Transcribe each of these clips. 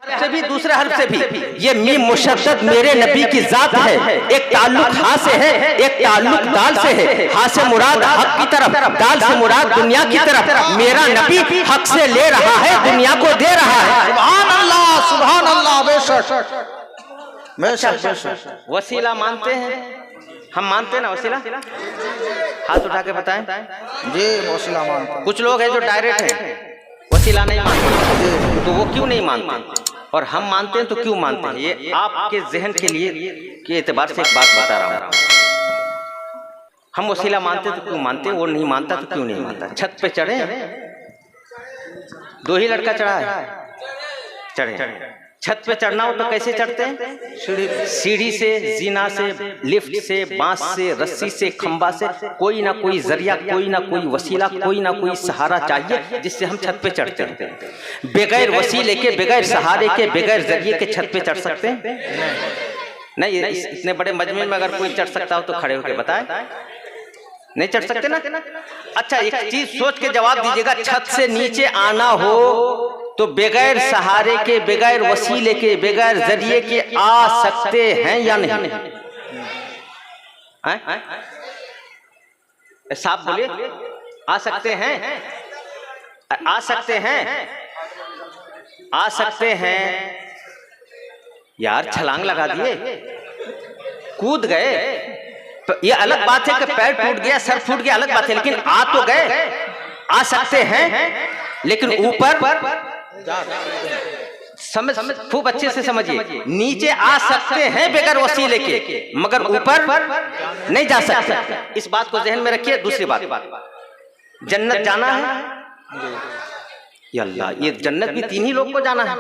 से भी दूसरे हर्फ से भी ये मीम मुशद्दद मेरे नबी की जात है। एक ताल्लुक हा से है, एक ताल्लुक दाल से है। हा से मुराद हक की तरफ, दाल से मुराद दुनिया की तरफ। मेरा नबी हक से ले रहा है, दुनिया को दे रहा है। सुभान अल्लाह, सुभान अल्लाह। बेशक बेशक। वसीला मानते हैं? हम मानते हैं ना वसीला? हाथ उठा के बताएं जी, वसीला मानते हैं। कुछ लोग हैं जो डायरेक्ट हैं, वसीला नहीं मानते। तो वो क्यों नहीं मानते और हम मानते हैं तो क्यों मानते हैं? ये आपके जहन के लिए के एतबार से एक बात बता रहा हूँ। हम वसीला मानते तो क्यों मानते, वो नहीं मानता तो क्यों नहीं मानता? छत पे चढ़े, दो ही लड़का चढ़ा है, चढ़े। छत पे चढ़ना हो तो कैसे चढ़ते हैं? सीढ़ी से, जीना से, लिफ्ट से, बांस से, रस्सी से, खंबा से। कोई ना कोई जरिया, कोई ना कोई वसीला, कोई ना कोई सहारा चाहिए जिससे हम छत पे चढ़ते हैं। बगैर वसीले के, बगैर सहारे के, बगैर जरिए के छत पे चढ़ सकते हैं? नहीं। इतने बड़े मजमे में अगर कोई चढ़ सकता हो तो खड़े होकर बताए, नहीं चढ़ सकते ना? अच्छा, एक चीज सोच के जवाब दीजिएगा, छत से नीचे आना हो तो बगैर सहारे के, बगैर वसीले के, बगैर जरिए के आ सकते हैं या नहीं? साहब बोलिए, आ सकते हैं? आ सकते हैं? आ सकते हैं यार। छलांग लगा दिए, कूद गए तो ये अलग बात है कि पैर टूट गया, सर फूट गया, अलग बात है। लेकिन आ तो गए। आ सकते हैं लेकिन ऊपर समझ खूब अच्छे से समझिए, नीचे आ सकते हैं बगैर वसीले के, मगर ऊपर नहीं जा सकते। इस बात को जहन में रखिए। दूसरी बात, जन्नत जाना है या अल्लाह, ये जन्नत भी तीन ही लोग को जाना है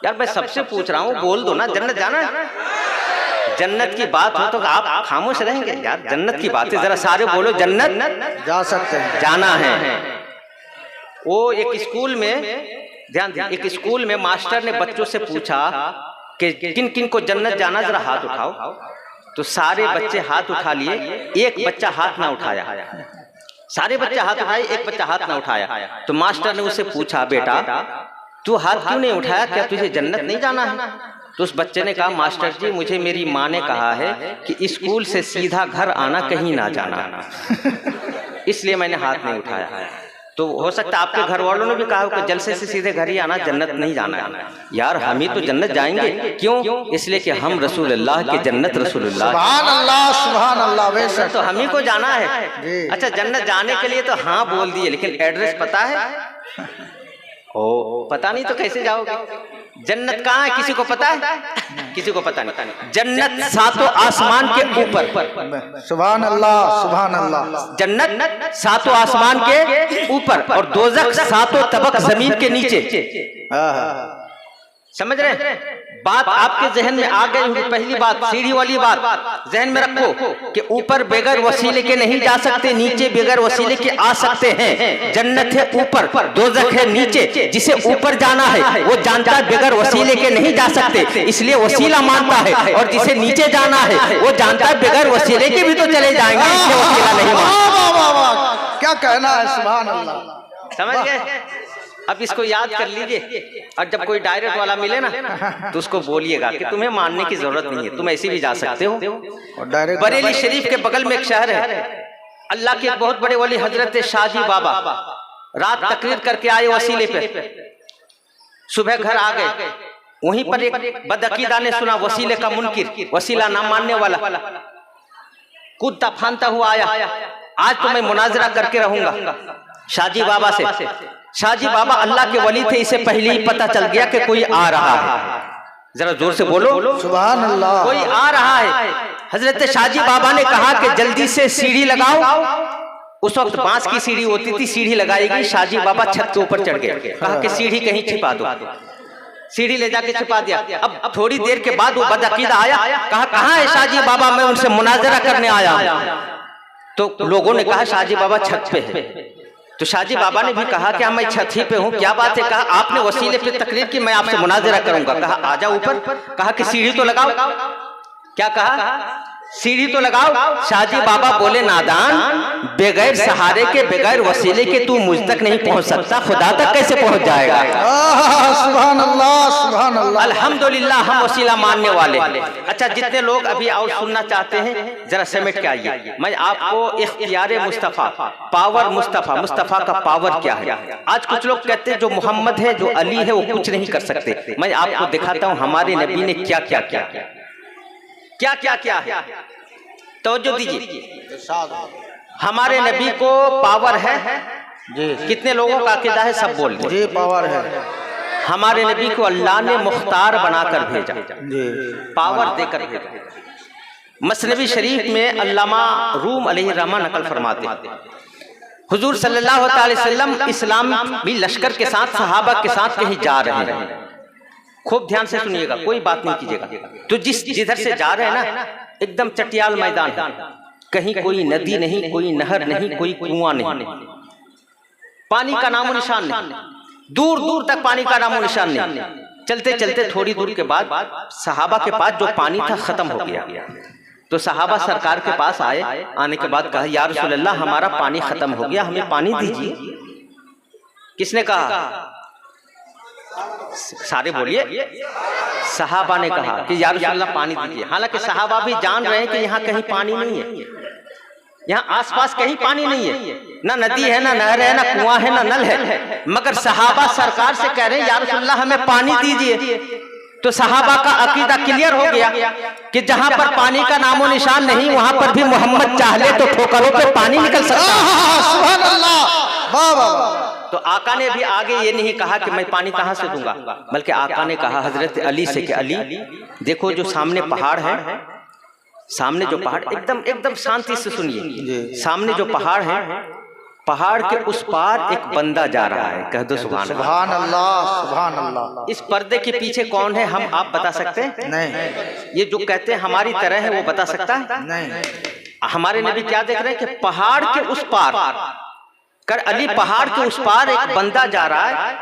यार। मैं सबसे पूछ रहा हूँ, बोल दो ना, जन्नत जाना है? जन्नत की बात हो तो आप खामोश रहेंगे यार? जन्नत की बात है, जरा सारे बोलो, जन्नत जा सकते हैं, जाना है। वो एक स्कूल में, ध्यान दीजिए, एक स्कूल में मास्टर ने बच्चों से पूछा कि किन किन को जन्नत जाना, जरा हाथ उठाओ। तो सारे बच्चे हाथ उठा लिए, एक बच्चा हाथ ना उठाया। सारे बच्चे हाथ उठाए, एक बच्चा हाथ ना उठाया। तो मास्टर ने उससे पूछा, बेटा तू हाथ क्यों नहीं उठाया, क्या तुझे जन्नत नहीं जाना है? तो उस बच्चे ने कहा, मास्टर जी मुझे मेरी माँ ने कहा है कि स्कूल से सीधा घर आना, कहीं ना जाना, इसलिए मैंने हाथ नहीं उठाया। तो हो सकता है आपके घर वालों ने भी कहा कि जलसे से सीधे घर ही आना, जन्नत नहीं जाना है। यार हम ही तो जन्नत जाएंगे, क्यों? इसलिए कि हम रसूलुल्लाह के जन्नत रसूलुल्लाह। सुभान अल्लाह, सुभान अल्लाह। तो हम ही को जाना है। अच्छा, जन्नत जाने के लिए तो हाँ बोल दिए, लेकिन एड्रेस पता है? ओ पता नहीं तो कैसे जाओगे? जन्नत कहाँ है किसी को पता है? किसी को पता नहीं। जन्नत सातों आसमान के ऊपर। सुभान अल्लाह, सुभान अल्लाह। जन्नत सातों आसमान के ऊपर और दोज़ख सातों तबक जमीन के नीचे। समझ रहे? बात आपके जहन में आ गई। पहली बात, सीढ़ी वाली बात जहन में रखो कि ऊपर बगैर वसीले के नहीं जा सकते, नीचे बगैर वसीले के आ सकते हैं। जन्नत है ऊपर, दोज़ख है नीचे। जिसे ऊपर जाना है वो जानता है बगैर वसीले के नहीं जा सकते, इसलिए वसीला मानता है। और जिसे नीचे जाना है वो जानता है बगैर वसीले के भी तो चले जाएंगे, इसलिए वसीला नहीं मानता। क्या कहना है, सुभान अल्लाह। समझ गए? अब इसको याद कर लीजिए, और जब कोई डायरेक्ट वाला मिले ना तो उसको बोलिएगा कि तुम्हें मानने की जरूरत नहीं है, तुम ऐसे भी जा सकते हो। बरेली शरीफ के बगल में एक शहर है, अल्लाह के बहुत बड़े वली हजरत शाहजी बाबा रात तकरीर करके आए वसीले पे। सुबह घर आ गए, वहीं पर एक बदअकीदा ने सुना वसीले का मुनकिर, वसीला ना मानने वाला, कूदता फानता हुआ आया, आज तो मैं मुनाजरा करके रहूंगा शाहजी बाबा से। शाहजी बाबा अल्लाह के वली थे, इसे पहले ही पता चल गया कि कोई आ रहा है। जरा जोर से बोलो, सुभान अल्लाह। कोई आ रहा है। हजरत शाहजी बाबा ने कहा कि जल्दी से सीढ़ी लगाओ। उस वक्त बांस की सीढ़ी होती थी, सीढ़ी लगाई गई। शाहजी बाबा छत के ऊपर चढ़ गए, कहा कि सीढ़ी कहीं छिपा दो। सीढ़ी ले जाके छिपा दिया। अब थोड़ी देर के बाद वो बदअकीदा आया, कहा कहाँ है शाहजी बाबा, मैं उनसे मुनाजरा करने आया। तो लोगों ने कहा शाहजी बाबा छत पे है। तो शाहजी बाबा ने भी कहा कि मैं छत ही पे हूँ, क्या बात है? कहा आपने वसीले पे तकरीर की, मैं आपसे मुनाजरा करूंगा। कहा आजा ऊपर। कहा कि सीढ़ी तो लगाओ। क्या कहा? सीढ़ी तो लगाओ। शाहजी बाबा बोले, नादान, बगैर सहारे के, बगैर वसीले के तू मुझ तक नहीं पहुंच सकता, खुदा तक कैसे पहुंच जाएगा? सुभान सुभान अल्लाह। अल्हम्दुलिल्लाह हम वसीला मानने वाले। अच्छा, जितने लोग अभी और सुनना चाहते हैं जरा समेट के आइए। मैं आपको इख्तियार मुस्तफ़ा, पावर मुस्तफ़ा, मुस्तफ़ा का पावर क्या है। आज कुछ लोग कहते हैं जो मोहम्मद है, जो अली है, वो कुछ नहीं कर सकते। मैं आपको दिखाता हूँ हमारे नबी ने क्या क्या किया, क्या क्या क्या है। तवज्जो दीजिए, हमारे नबी को पावर है जी। कितने लोगों का अकीदा है, सब बोल दो जी पावर है हमारे नबी को अल्लाह ने मुख्तार बनाकर भेजा, जी। पावर देकर भेजा। मसनवी शरीफ में अल्लामा रूम अलैहिर्रहमा नकल फरमाते हैं, हुजूर सल्लल्लाहु अलैहि वसल्लम इस्लामी लश्कर के साथ, सहाबा के साथ कहीं जा रहे हैं। खूब ध्यान से सुनिएगा, कोई बात नहीं कीजिएगा। तो जिधर से जा रहे हैं ना, एकदम चटियाल मैदान है, कहीं कोई नदी नहीं, कोई नहर नहीं, कोई कुआं नहीं, पानी का नामो निशान नहीं, दूर दूर तक पानी का नामो निशान नहीं। चलते चलते थोड़ी दूर के बाद सहाबा के पास जो पानी था खत्म हो गया। तो सहाबा सरकार के पास आए, आने के बाद कहा या रसूल अल्लाह हमारा पानी खत्म हो गया, हमें पानी दीजिए। किसने कहा? सारे बोलिए। सहाबा ने कहा कि या रसूल अल्लाह पानी दीजिए। हालांकि सहाबा भी जान रहे हैं कि यहाँ कहीं पानी नहीं है, यहाँ आसपास कहीं पानी नहीं है, ना नदी है, ना नहर है, ना कुआं है, ना नल है। मगर सहाबा सरकार से कह रहे हैं या रसूल अल्लाह हमें पानी दीजिए। तो सहाबा का अकीदा क्लियर हो गया कि जहां पर पानी का नामो निशान नहीं, वहां पर भी मोहम्मद चाहले तो ठोकरों पे पानी निकल सकता है। सुभान अल्लाह, वाह वाह। तो आका ने भी आगे ये नहीं कहा कि मैं पानी कहां से दूंगा, बल्कि आका ने कहा हजरत अली से कि अली देखो जो सामने पहाड़ है, सामने जो पहाड़, एकदम शांति से सुनिए, सामने जो पहाड़ है, पहाड़ के उस पार एक बंदा जा रहा है। कह दो सुभान अल्लाह। सुभान अल्लाह, सुभान अल्लाह। इस पर्दे के पीछे कौन है, हम आप बता सकते हैं? नहीं। ये जो कहते हैं हमारी तरह है, वो बता सकता है? नहीं। हमारे नबी क्या देख रहे हैं कि पहाड़ के उस पार कर, अली पहाड़ के उस पार एक बंदा जा रहा है,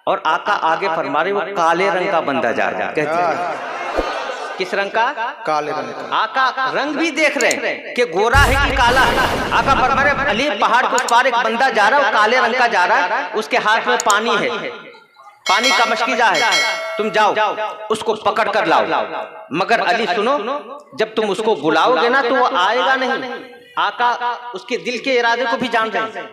और आका आगे फरमा रहे वो काले रंग का बंदा जा रहा है। कहते हैं किस रंग का? काले रंग का। आका रंग भी देख रहे हैं कि गोरा है कि काला है। आका फरमा रहे अली पहाड़ के उस पार एक बंदा जा रहा है, काले रंग का जा रहा है, उसके हाथ में पानी है, पानी का मशकीजा है, तुम जाओ उसको पकड़ कर लाओ। मगर अली सुनो, जब तुम उसको बुलाओगे ना तो वो आएगा नहीं। आका उसके दिल के इरादे को भी जान रहे हैं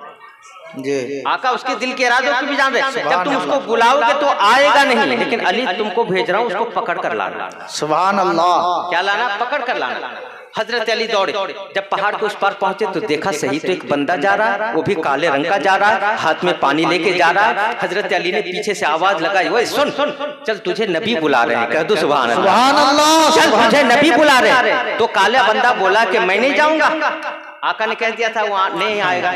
जी। आका उसके दिल के इरादे को भी जान रहे हैं। जब तुम उसको बुलाओगे तो आएगा नहीं, लेकिन अली तुमको भेज रहा हूँ, उसको पकड़ कर लाना। सुभान अल्लाह। क्या लाना? पकड़ कर लाना। हजरत अली दौड़े, जब पहाड़ के उस पार पहुंचे तो देखा सही तो एक बंदा जा रहा है, वो भी काले रंग का जा रहा है, हाथ में पानी लेके जा रहा है। हजरत अली ने पीछे से आवाज लगाई, ओए सुन, चल तुझे नबी बुला रहे हैं। कह दो सुभान अल्लाह। चल तुझे नबी बुला रहे हैं। तो काला बंदा बोला कि मैं नहीं जाऊंगा। आका ने कह दिया था वो नहीं आएगा।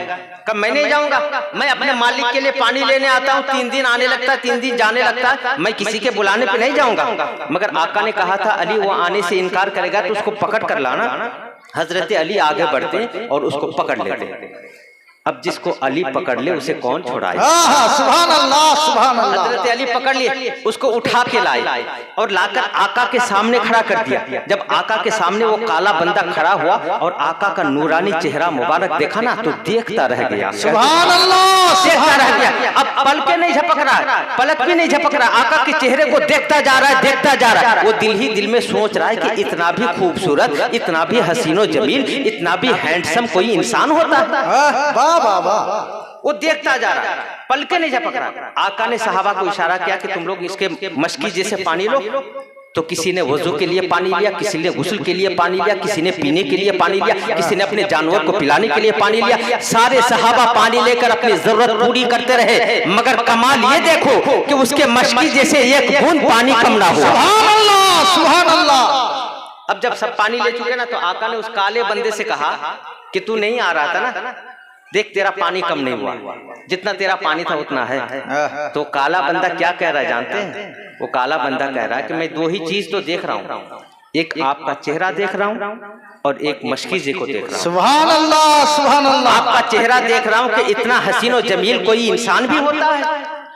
कब मैं नहीं जाऊंगा, मैं अपने मालिक के लिए पानी लेने आता हूँ, 3 दिन आने लगता है, 3 दिन जाने लगता है, मैं किसी के बुलाने पे नहीं जाऊंगा। मगर आका ने कहा था अली वो आने से इनकार करेगा तो उसको पकड़ कर लाना। हजरत अली आगे बढ़ते और उसको पकड़ लेते। अब जिसको अली पकड़ ले उसे कौन छुड़ाए? सुभान अल्लाह, सुभान अल्लाह। हजरत अली पकड़ लिए, उसको उठा के लाए और लाकर आका के सामने खड़ा कर दिया। जब आका के सामने वो काला बंदा खड़ा हुआ और आका का नूरानी चेहरा मुबारक देखा ना तो देखता रह गया। सुभान अल्लाह, देखता रह गया। अब पलके नहीं झपक रहा, पलक भी नहीं झपक रहा, आका के चेहरे को देखता जा रहा है, देखता जा रहा है। वो दिल ही दिल में सोच रहा है कि इतना भी खूबसूरत, इतना भी हसीनो जमील, इतना भी हैंडसम कोई इंसान होता है। वो देखता जा रहा है, पलके नहीं झपक रहा। आका ने सहाबा को इशारा किया कि तुम लोग इसके मशकी जैसे पानी लो। तो किसी ने वजू के लिए पानी लिया, किसी ने गुस्ल के लिए पानी लिया, किसी ने पीने के लिए पानी लिया, किसी ने अपने जानवर को पिलाने के लिए पानी लिया। सारे सहाबा पानी लेकर अपनी जरूरत पूरी करते रहे। मगर कमाल ये देखो कि उसके मशकी जैसे एक बूंद पानी कम ना हुआ। सुभान अल्लाह, सुभान अल्लाह। अब जब सब पानी ले चुके ना तो आका ने उस काले बंदे से कहा कि तू नहीं आ रहा था ना, देख तेरा पानी कम नहीं हुआ, जितना तेरा पानी था उतना है। तो काला बंदा क्या कह रहा है जानते हैं? वो काला बंदा कह रहा है कि मैं 2 ही चीज तो देख रहा हूँ, एक आपका चेहरा देख रहा हूँ और एक मशकीजे को देख रहा हूँ। सुभान अल्लाह, सुभान अल्लाह। आपका चेहरा देख रहा हूँ कि इतना हसीनो जमील कोई इंसान भी होता है,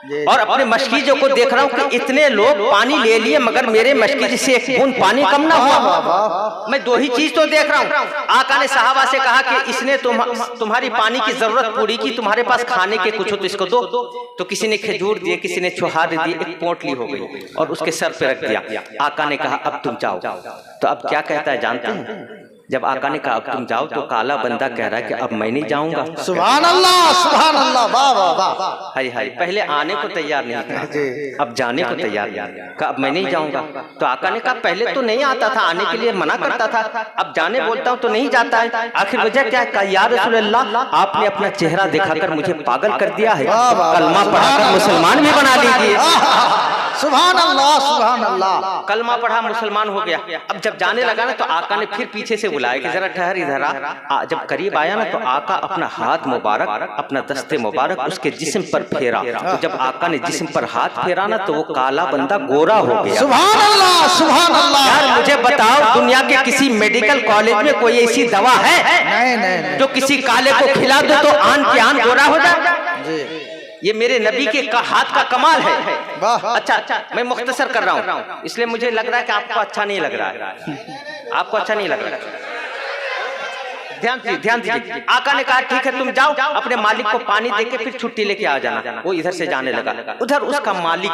और अपने मस्कीजों को देख रहा हूँ कि इतने लोग पानी ले लिए मगर मेरे मस्कीज से एक बूंद पानी कम ना हुआ। मैं दो ही चीज तो देख रहा हूँ। आका ने सहाबा से कहा कि इसने तुम्हारी पानी की जरूरत पूरी की, तुम्हारे पास खाने के कुछ हो तो इसको दो। तो किसी ने खजूर दिए, किसी ने छुहारे दिए, एक पोटली हो गई और उसके सर पे रख दिया। आका ने कहा अब तुम जाओ। तो अब क्या कहता है जानते हैं? जब आका ने कहा अब तुम जाओ तो काला बंदा कह रहा है कि अब मैं नहीं जाऊंगा। सुभान अल्लाह, सुभान अल्लाह, वाह वाह वाह। हाय हाय, पहले आने को तैयार नहीं था, अब जाने को तैयार कहा अब मैं नहीं जाऊंगा। तो आका ने कहा पहले तो नहीं आता था, आने के लिए मना करता था, अब जाने बोलता हूँ तो नहीं जाता है, आखिर वजह क्या है? कहा या रसूल अल्लाह, आपने अपना चेहरा दिखाकर मुझे पागल कर दिया है, कलमा पढ़ाकर मुसलमान भी बना लीजिए। सुभान अल्लाह, सुभान अल्लाह। कलमा पढ़ा, मुसलमान हो गया। अब जब जाने लगा ना तो आका ने फिर पीछे से बुलाया कि जरा ठहर इधर आ। जब करीब आया ना तो आका अपना हाथ मुबारक, अपना दस्ते मुबारक उसके जिस्म पर फेरा। तो जब आका ने जिस्म पर हाथ फेरा ना तो वो काला बंदा गोरा हो गया। सुभान अल्लाह, सुभान अल्लाह। यार मुझे बताओ, दुनिया के किसी मेडिकल कॉलेज में कोई ऐसी दवा है नहीं जो किसी काले को खिला दो तो आन के आन गोरा हो जाए? ये मेरे नबी के हाथ का कमाल है। अच्छा, मैं मुख्तसर कर रहा हूँ इसलिए मुझे लग रहा है कि आपको अच्छा नहीं लग रहा है, आपको अच्छा नहीं लग रहा है। ध्यान दीजिए। आका ने कहा ठीक है तुम जाओ, अपने मालिक को पानी देके फिर छुट्टी लेके आ जाना। वो इधर से जाने लगा। उधर उसका मालिक,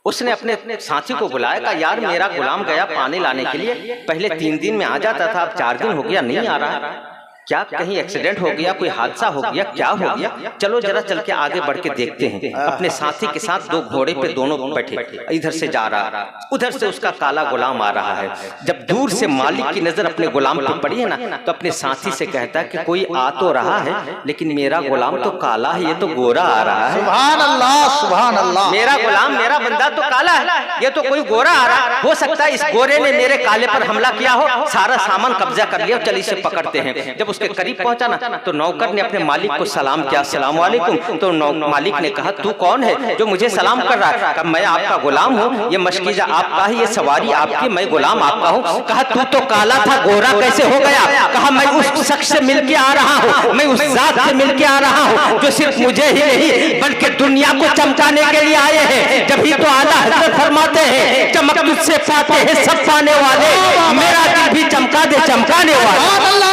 उसने अपने साथी को बुलाया, कहा यार मेरा गुलाम गया पानी लाने के लिए, पहले 3 दिन में आ जाता था, अब 4 दिन हो गया नहीं आ रहा है, क्या कहीं एक्सीडेंट हो गया, कोई हादसा हो गया, क्या हो गया? चलो जरा चल के आगे बढ़ के देखते हैं। अपने साथी के साथ 2 घोड़े पे दोनों बैठे, इधर से जा रहा, उधर से उसका काला गुलाम आ रहा है। जब दूर से मालिक की नजर अपने गुलाम पे पड़ी है ना तो अपने साथी से कहता है कि कोई आ तो रहा है लेकिन मेरा गुलाम तो काला है, ये तो गोरा आ रहा है। सुभान अल्लाह, सुभान अल्लाह। मेरा गुलाम, मेरा बंदा तो काला है, ये तो कोई गोरा आ रहा है। हो सकता है इस गोरे ने मेरे काले पर हमला किया हो, सारा सामान कब्जा कर लिया, चल इसे पकड़ते हैं। जब उसके करीब पहुंचा ना तो नौकर ने अपने मालिक को सलाम किया, अस्सलाम वालेकुम। तो मालिक ने कहा तू कौन है जो मुझे सलाम कर रहा है? कहा मैं आपका गुलाम हूँ, ये मशकीजा आपका ही, ये सवारी आपकी, मैं गुलाम आपका हूँ। कहा तू तो काला था, गोरा कैसे हो गया? कहा मैं उस शख्स से मिलके आ रहा हूँ, मैं उस जात से मिलके आ रहा हूँ जो सिर्फ मुझे ही नहीं बल्कि दुनिया को चमकाने के लिए आए हैं। जब ही तो आला हज़रत फरमाते हैं चमक तुझसे पाते हैं सब पाने वाले, मेरा दिल भी चमका दे चमकाने वाले।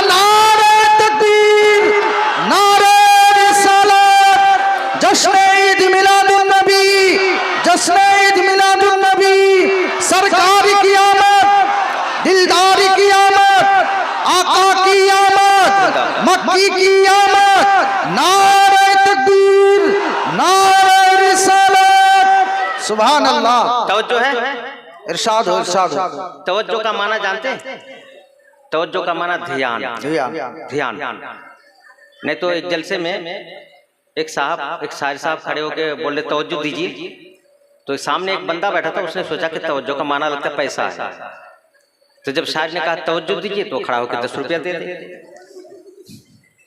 जश्न ईद मिलादुन नबी, जश्न ईद मिलादुन नबी, सरकार की आमद, दिलदार की आमद, आका की आमद, मक्की की आमद, नारे तकबीर, नारे रिसालत। सुभान अल्लाह। तवज्जो है, इरशाद हो, इरशाद हो। तवज्जो का माना जानते हैं? तवज्जो का माना ध्यान, ध्यान। नहीं तो एक जलसे में एक शायर साहब खड़े होके बोल रहे तवज्जो दीजिए, तो सामने एक बंदा बैठा था, उसने सोचा कि तवज्जो का माना लगता है पैसा है। तो जब शायर ने कहा तवज्जो दीजिए तो खड़ा होकर 10 रुपया दे दे।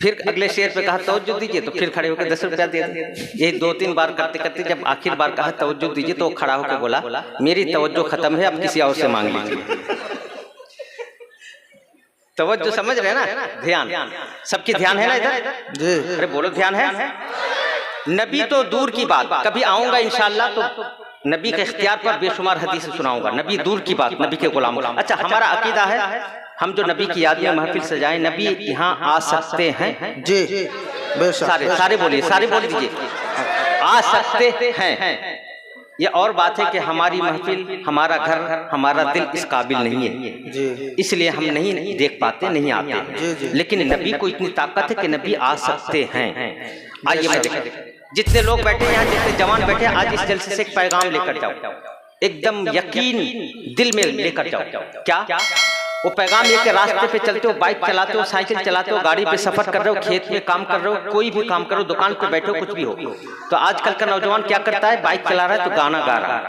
फिर अगले शेर पे कहा तवज्जो दीजिए तो फिर खड़े होकर 10 रुपया दे दे। ये 2-3 बार करते करते जब आखिर बार कहा तवज्जो दीजिए तो खड़ा होकर बोला मेरी तवज्जो खत्म है, अब किसी और से मांग लीजिए। तवज्जो समझ रहे ना? ध्यान, सबकी ध्यान है ना इधर जी? अरे बोलो ध्यान है। नबी तो दूर की बात, कभी आऊंगा इंशाअल्लाह तो नबी के इख्तियार पर बेशुमार हदीस सुनाऊंगा। नबी दूर की बात, नबी के गुलाम। अच्छा, हमारा अकीदा है हम जो नबी की याद में महफिल सजाएं, नबी यहाँ आ सकते हैं जी, सारे बोलिए, सारे बोल दीजिए, आ सकते हैं। ये और बात है कि हमारी महफिल, हमारा घर, हमारा दिल इस काबिल नहीं है, इसलिए हम नहीं देख पाते, नहीं आते। लेकिन नबी को इतनी ताकत है कि नबी आ सकते हैं। आइए मैं देखा, जितने लोग बैठे हैं, जितने जवान बैठे हैं, आज इस जलसे से एक पैगाम लेकर जाओ, एकदम यकीन दिल में लेकर जाओ। क्या वो पैगाम लेके रास्ते पे चलते हो, बाइक चलाते हो, साइकिल चलाते हो, गाड़ी पे सफर कर रहे हो, खेत में काम कर रहे हो, कोई भी काम करो, दुकान पे बैठो, कुछ भी हो, तो आजकल का नौजवान क्या करता है? बाइक चला रहा है तो गाना गा रहा है,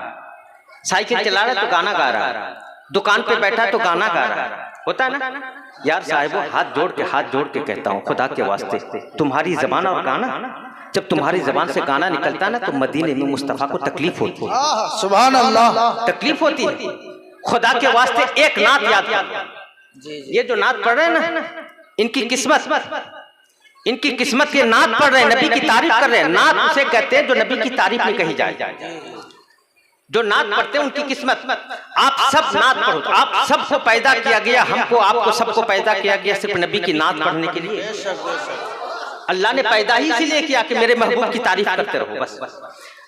साइकिल चला रहा है तो गाना गा रहा है, दुकान पे बैठा है तो गाना गा रहा है। होता है ना यार साहिबो? हाथ जोड़ के कहता हूँ खुदा के वास्ते, तुम्हारी जबान और गाना, जब तुम्हारी जबान से गाना निकलता है ना तो मदीने में मुस्तफा को तकलीफ होती है। सुभान अल्लाह, तकलीफ होती है। खुदा के वास्ते एक नात याद कर, ये जो नात पढ़ रहे हैं ना, इनकी किस्मत इनकी किस्मत के नात पढ़ रहे हैं, नबी की तारीफ कर रहे हैं। नात उसे कहते हैं जो नबी की तारीफ में कही जाए। जो नात पढ़ते हैं उनकी किस्मत। आप सब नात पढ़ो, आप सबको पैदा किया गया, हमको आपको सबको पैदा किया गया सिर्फ नबी की नात पढ़ने के लिए। अल्लाह ने पैदा ही इसीलिए किया कि मेरे महबूब की तारीफ करते रहो। बस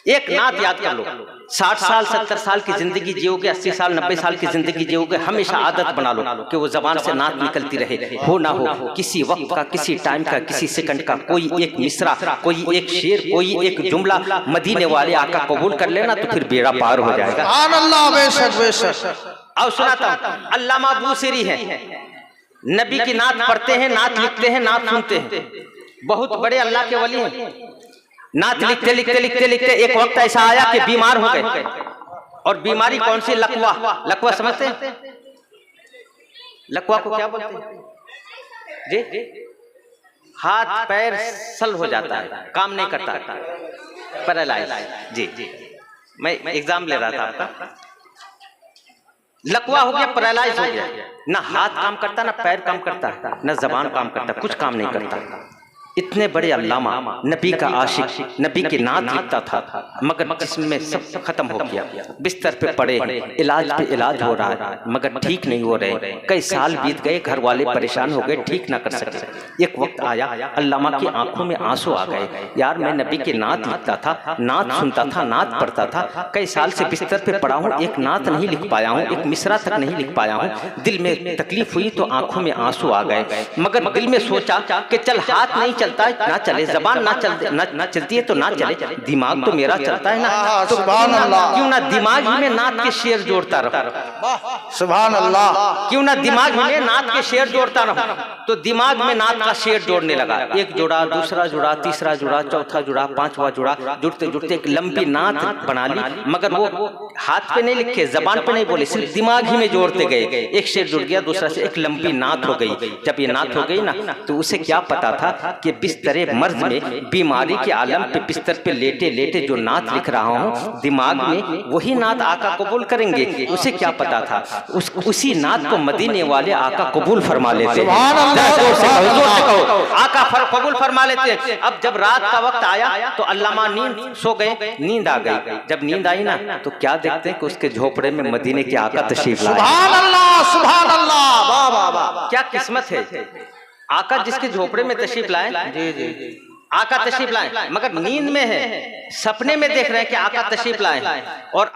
एक नात याद कर लो। 60 साल 70 साल की जिंदगी जियोगे, 80 साल 90 साल की जिंदगी जियोगे, हमेशा आदत बना लो कि वो जबान से नात निकलती रहे। हो ना हो, किसी वक्त का, किसी टाइम का, किसी सेकंड का कोई एक मिसरा, कोई एक शेर, कोई एक जुमला मदीने वाले आका कबूल कर लेना तो फिर बेड़ा पार हो जाएगा। सुभान अल्लाह, बेशक बेशक। अब सुनाता हूं, अल्लामा बूसीरी है, नबी की नात पढ़ते हैं, नात लिखते हैं, नात सुनते हैं। बहुत बड़े अल्लाह के वली हैं। नात लिखते लिखते लिखते लिखते एक वक्त ऐसा आया कि बीमार हो गए। और बीमारी कौन सी? लकवा। लकवा समझते हैं? लकवा को क्या बोलते हैं जी? हाथ पैर सल हो जाता है, काम नहीं करता, पैरालाइज। जी मैं एग्जाम ले रहा था आपका। लकवा हो गया, पैरालाइज हो गया, ना हाथ काम करता, ना पैर काम करता, ना जबान काम करता, कुछ काम नहीं करता। इतने बड़े अल्लामा, नबी का आशिक, नबी की नात लिखता था, मगर जिसमें सब खत्म हो गया। बिस्तर पे पड़े, इलाज पे इलाज हो रहा है, मगर ठीक नहीं हो रहे। कई साल बीत गए, घर वाले परेशान हो गए, ठीक ना कर सके। एक वक्त आया, अल्लामा की आंखों में आंसू आ गए। यार मैं नबी की नात लिखता था, नात सुनता था, नात पढ़ता था, कई साल से बिस्तर पे पड़ा हूँ, एक नात नहीं लिख पाया हूँ, एक मिसरा तक नहीं लिख पाया हूँ। दिल में तकलीफ हुई तो आंखों में आंसू आ गए, मगर दिल में सोचा कि चल हाथ नहीं चलता है ना चले, जबान ना चलती है तो ना चले, दिमाग तो मेरा चलता है ना, तो क्यों ना दिमाग में नात के शेर जोड़ता रहो। सुभान अल्लाह। क्यों ना दिमाग में नात के शेर जोड़ता रहो। तो दिमाग में नात का शेर जोड़ने लगा। एक जुड़ा, दूसरा जुड़ा, तीसरा जुड़ा, चौथा जुड़ा, पांचवा जुड़ा, जुड़ते जुड़ते एक लंबी नात बना ली। मगर वो हाथ पे नहीं लिखे, जबान पे नहीं बोले, सिर्फ दिमाग ही में जोड़ते गए। एक शेर जुड़ गया, दूसरा से एक लंबी नात हो गई। जब ये नात हो गई ना, तो उसे क्या पता था कि बिस्तर मर्ज में, बीमारी के आलम पे बिस्तर पे लेटे लेटे जो नात लिख रहा हूँ, दिमाग में वही नात आका कबूल करेंगे। उसे क्या पता था, उसी नात को मदीने वाले आका कबूल फरमा लेते हैं। आका कबूल फरमा लेते हैं। अब जब रात का वक्त आया तो अल्लामा नींद सो गए, नींद आ गई। जब नींद आई ना तो क्या देखते हैं कि उसके झोपड़े में मदीने के आका तशरीफ लाए। सुभान अल्लाह, सुभान अल्लाह, वाह वाह वाह। क्या किस्मत है। आका जिसके झोपड़े में तशरीफ लाए, जी जी आका तशरीफ लाए, मगर नींद में है, सपने में देख रहे हैं कि आका तशरीफ लाए। और